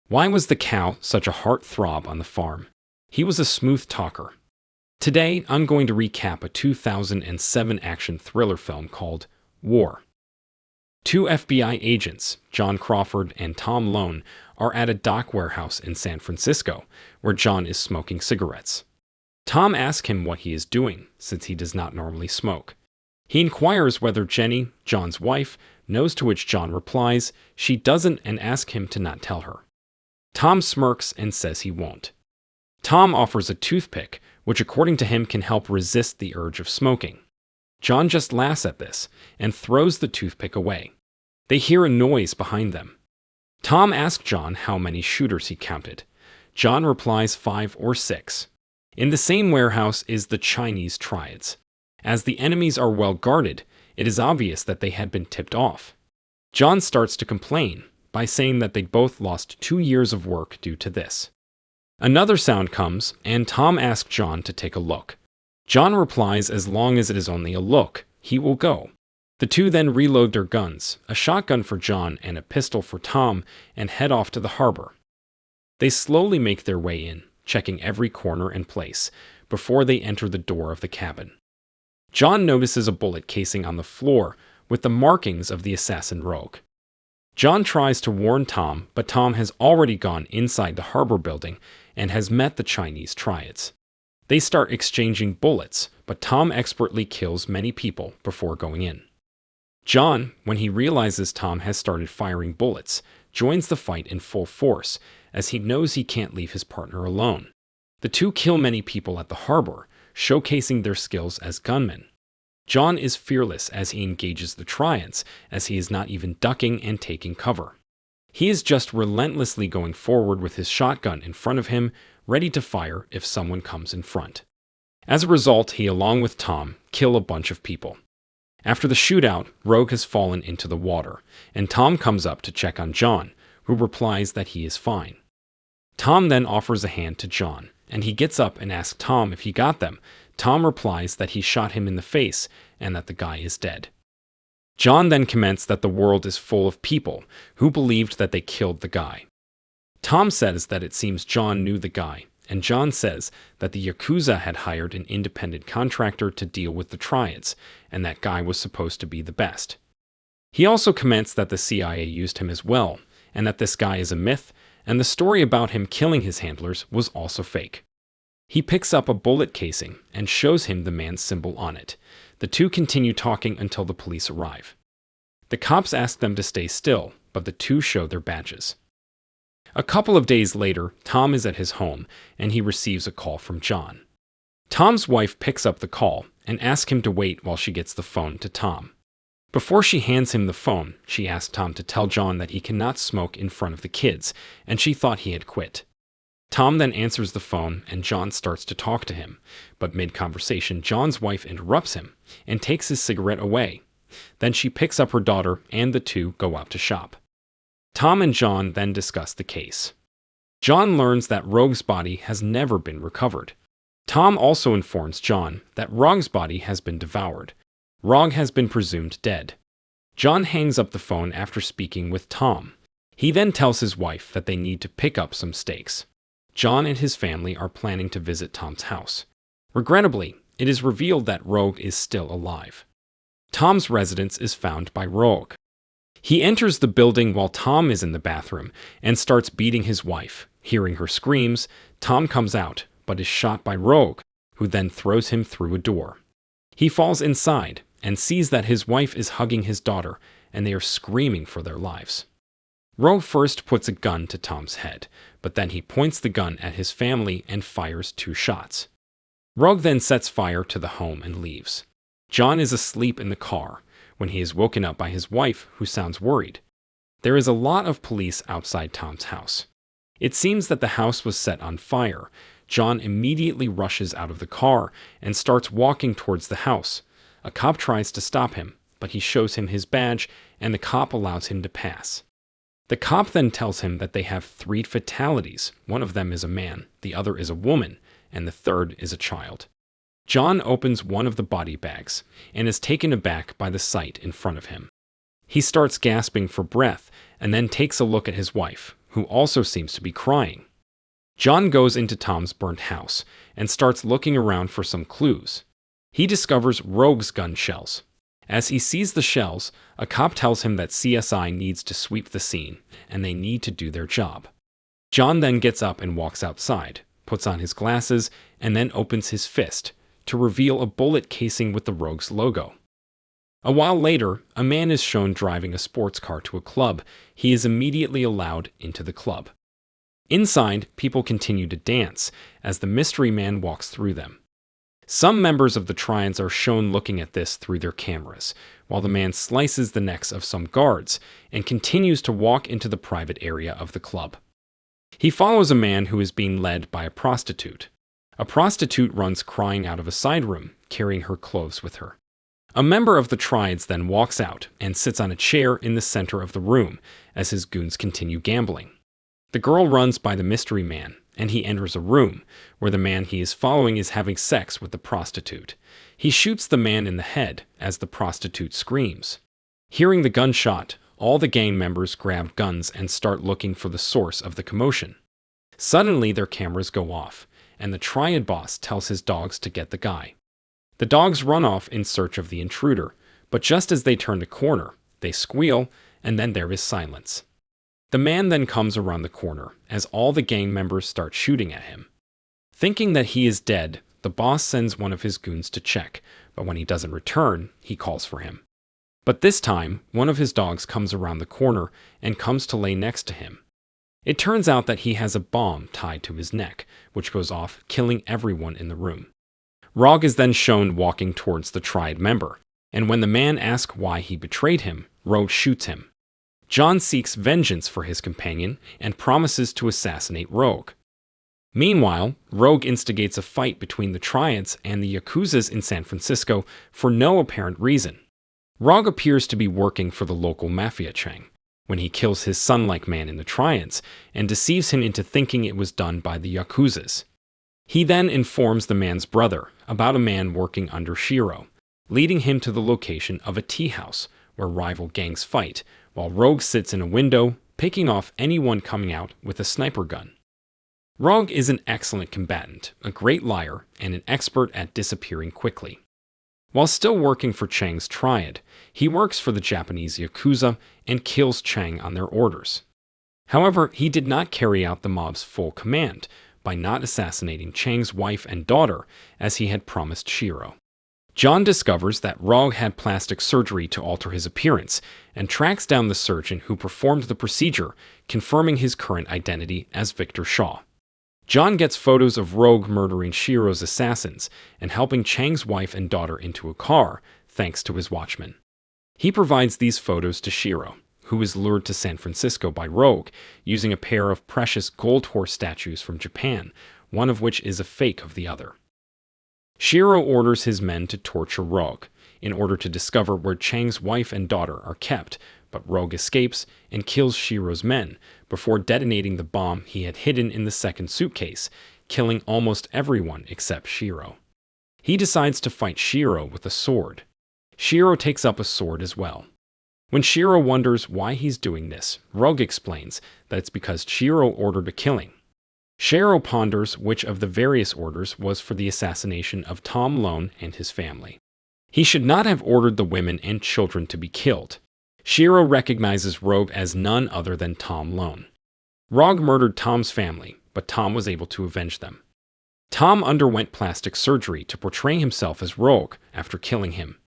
Why was the cow such a heartthrob on the farm? He was a smooth talker. Today, I'm going to recap a 2007 action thriller film called War. Two FBI agents, John Crawford and Tom Lone, are at a dock warehouse in San Francisco, where John is smoking cigarettes. Tom asks him what he is doing, since he does not normally smoke. He inquires whether Jenny, John's wife, knows, to which John replies she doesn't and asks him to not tell her. Tom smirks and says he won't. Tom offers a toothpick, which according to him can help resist the urge of smoking. John just laughs at this and throws the toothpick away. They hear a noise behind them. Tom asks John how many shooters he counted. John replies 5 or 6. In the same warehouse is the Chinese triads. As the enemies are well guarded, it is obvious that they had been tipped off. John starts to complain by saying that they both lost 2 years of work due to this. Another sound comes, and Tom asks John to take a look. John replies as long as it is only a look, he will go. The two then reload their guns, a shotgun for John and a pistol for Tom, and head off to the harbor. They slowly make their way in, checking every corner and place, before they enter the door of the cabin. John notices a bullet casing on the floor with the markings of the assassin Rogue. John tries to warn Tom, but Tom has already gone inside the harbor building and has met the Chinese triads. They start exchanging bullets, but Tom expertly kills many people before going in. John, when he realizes Tom has started firing bullets, joins the fight in full force, as he knows he can't leave his partner alone. The two kill many people at the harbor, showcasing their skills as gunmen. John is fearless as he engages the triads, as he is not even ducking and taking cover. He is just relentlessly going forward with his shotgun in front of him, ready to fire if someone comes in front. As a result, he, along with Tom, kill a bunch of people. After the shootout, Rogue has fallen into the water, and Tom comes up to check on John, who replies that he is fine. Tom then offers a hand to John, and he gets up and asks Tom if he got them. Tom replies that he shot him in the face and that the guy is dead. John then comments that the world is full of people who believed that they killed the guy. Tom says that it seems John knew the guy, and John says that the yakuza had hired an independent contractor to deal with the triads, and that guy was supposed to be the best. He also comments that the CIA used him as well, and that this guy is a myth, and the story about him killing his handlers was also fake. He picks up a bullet casing and shows him the man's symbol on it. The two continue talking until the police arrive. The cops ask them to stay still, but the two show their badges. A couple of days later, Tom is at his home, and he receives a call from John. Tom's wife picks up the call and asks him to wait while she gets the phone to Tom. Before she hands him the phone, she asks Tom to tell John that he cannot smoke in front of the kids, and she thought he had quit. Tom then answers the phone, and John starts to talk to him, but mid-conversation, John's wife interrupts him and takes his cigarette away. Then she picks up her daughter, and the two go out to shop. Tom and John then discuss the case. John learns that Rogue's body has never been recovered. Tom also informs John that Rogue's body has been devoured. Rogue has been presumed dead. John hangs up the phone after speaking with Tom. He then tells his wife that they need to pick up some steaks. John and his family are planning to visit Tom's house. Regrettably, it is revealed that Rogue is still alive. Tom's residence is found by Rogue. He enters the building while Tom is in the bathroom and starts beating his wife. Hearing her screams, Tom comes out, but is shot by Rogue, who then throws him through a door. He falls inside and sees that his wife is hugging his daughter, and they are screaming for their lives. Rogue first puts a gun to Tom's head, but then he points the gun at his family and fires 2 shots. Rogue then sets fire to the home and leaves. John is asleep in the car when he is woken up by his wife, who sounds worried. There is a lot of police outside Tom's house. It seems that the house was set on fire. John immediately rushes out of the car and starts walking towards the house. A cop tries to stop him, but he shows him his badge, and the cop allows him to pass. The cop then tells him that they have 3 fatalities. One of them is a man, the other is a woman, and the third is a child. John opens one of the body bags and is taken aback by the sight in front of him. He starts gasping for breath and then takes a look at his wife, who also seems to be crying. John goes into Tom's burnt house and starts looking around for some clues. He discovers Rogue's gun shells. As he sees the shells, a cop tells him that CSI needs to sweep the scene, and they need to do their job. John then gets up and walks outside, puts on his glasses, and then opens his fist to reveal a bullet casing with the Rogue's logo. A while later, a man is shown driving a sports car to a club. He is immediately allowed into the club. Inside, people continue to dance as the mystery man walks through them. Some members of the Triads are shown looking at this through their cameras, while the man slices the necks of some guards and continues to walk into the private area of the club. He follows a man who is being led by a prostitute. A prostitute runs crying out of a side room, carrying her clothes with her. A member of the Triads then walks out and sits on a chair in the center of the room as his goons continue gambling. The girl runs by the mystery man, and he enters a room where the man he is following is having sex with the prostitute. He shoots the man in the head as the prostitute screams. Hearing the gunshot, all the gang members grab guns and start looking for the source of the commotion. Suddenly, their cameras go off, and the Triad boss tells his dogs to get the guy. The dogs run off in search of the intruder, but just as they turn a corner, they squeal, and then there is silence. The man then comes around the corner as all the gang members start shooting at him. Thinking that he is dead, the boss sends one of his goons to check, but when he doesn't return, he calls for him. But this time, one of his dogs comes around the corner and comes to lay next to him. It turns out that he has a bomb tied to his neck, which goes off, killing everyone in the room. Rogue is then shown walking towards the Triad member, and when the man asks why he betrayed him, Rogue shoots him. John seeks vengeance for his companion and promises to assassinate Rogue. Meanwhile, Rogue instigates a fight between the Triads and the yakuzas in San Francisco for no apparent reason. Rogue appears to be working for the local mafia Chang when he kills his son-like man in the Triads and deceives him into thinking it was done by the yakuzas. He then informs the man's brother about a man working under Shiro, leading him to the location of a tea house where rival gangs fight, while Rogue sits in a window, picking off anyone coming out with a sniper gun. Rogue is an excellent combatant, a great liar, and an expert at disappearing quickly. While still working for Chang's Triad, he works for the Japanese yakuza and kills Chang on their orders. However, he did not carry out the mob's full command by not assassinating Chang's wife and daughter as he had promised Shiro. John discovers that Rogue had plastic surgery to alter his appearance and tracks down the surgeon who performed the procedure, confirming his current identity as Victor Shaw. John gets photos of Rogue murdering Shiro's assassins and helping Chang's wife and daughter into a car, thanks to his watchman. He provides these photos to Shiro, who is lured to San Francisco by Rogue using a pair of precious gold horse statues from Japan, one of which is a fake of the other. Shiro orders his men to torture Rogue in order to discover where Chang's wife and daughter are kept, but Rogue escapes and kills Shiro's men before detonating the bomb he had hidden in the second suitcase, killing almost everyone except Shiro. He decides to fight Shiro with a sword. Shiro takes up a sword as well. When Shiro wonders why he's doing this, Rogue explains that it's because Shiro ordered a killing. Shiro ponders which of the various orders was for the assassination of Tom Lone and his family. He should not have ordered the women and children to be killed. Shiro recognizes Rogue as none other than Tom Lone. Rogue murdered Tom's family, but Tom was able to avenge them. Tom underwent plastic surgery to portray himself as Rogue after killing him.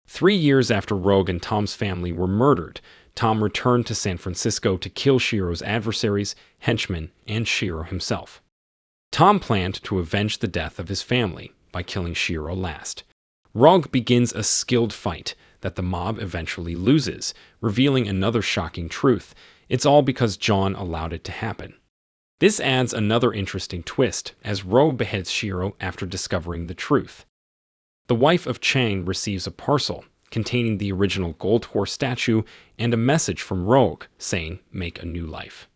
3 years after Rogue and Tom's family were murdered, Tom returned to San Francisco to kill Shiro's adversaries, henchmen, and Shiro himself. Tom planned to avenge the death of his family by killing Shiro last. Rogue begins a skilled fight that the mob eventually loses, revealing another shocking truth. It's all because John allowed it to happen. This adds another interesting twist as Rogue beheads Shiro after discovering the truth. The wife of Chang receives a parcel containing the original gold horse statue and a message from Rogue saying, "Make a new life."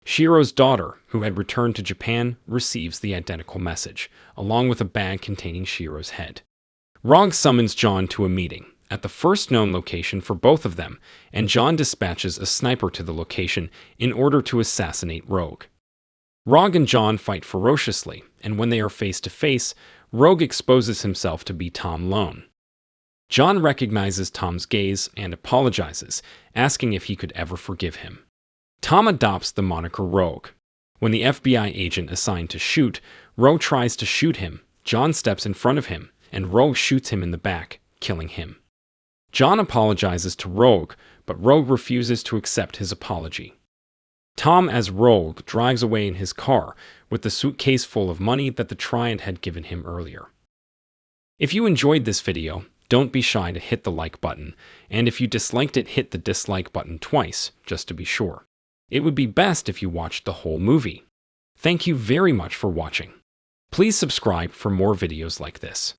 Shiro's daughter, who had returned to Japan, receives the identical message, along with a bag containing Shiro's head. Rogue summons John to a meeting, at the first known location for both of them, and John dispatches a sniper to the location in order to assassinate Rogue. Rogue and John fight ferociously, and when they are face to face, Rogue exposes himself to be Tom Lone. John recognizes Tom's gaze and apologizes, asking if he could ever forgive him. Tom adopts the moniker Rogue. When the FBI agent assigned to shoot, Rogue tries to shoot him. John steps in front of him, and Rogue shoots him in the back, killing him. John apologizes to Rogue, but Rogue refuses to accept his apology. Tom, as Rogue, drives away in his car with the suitcase full of money that the Triad had given him earlier. If you enjoyed this video, don't be shy to hit the like button, and if you disliked it, hit the dislike button twice, just to be sure. It would be best if you watched the whole movie. Thank you very much for watching. Please subscribe for more videos like this.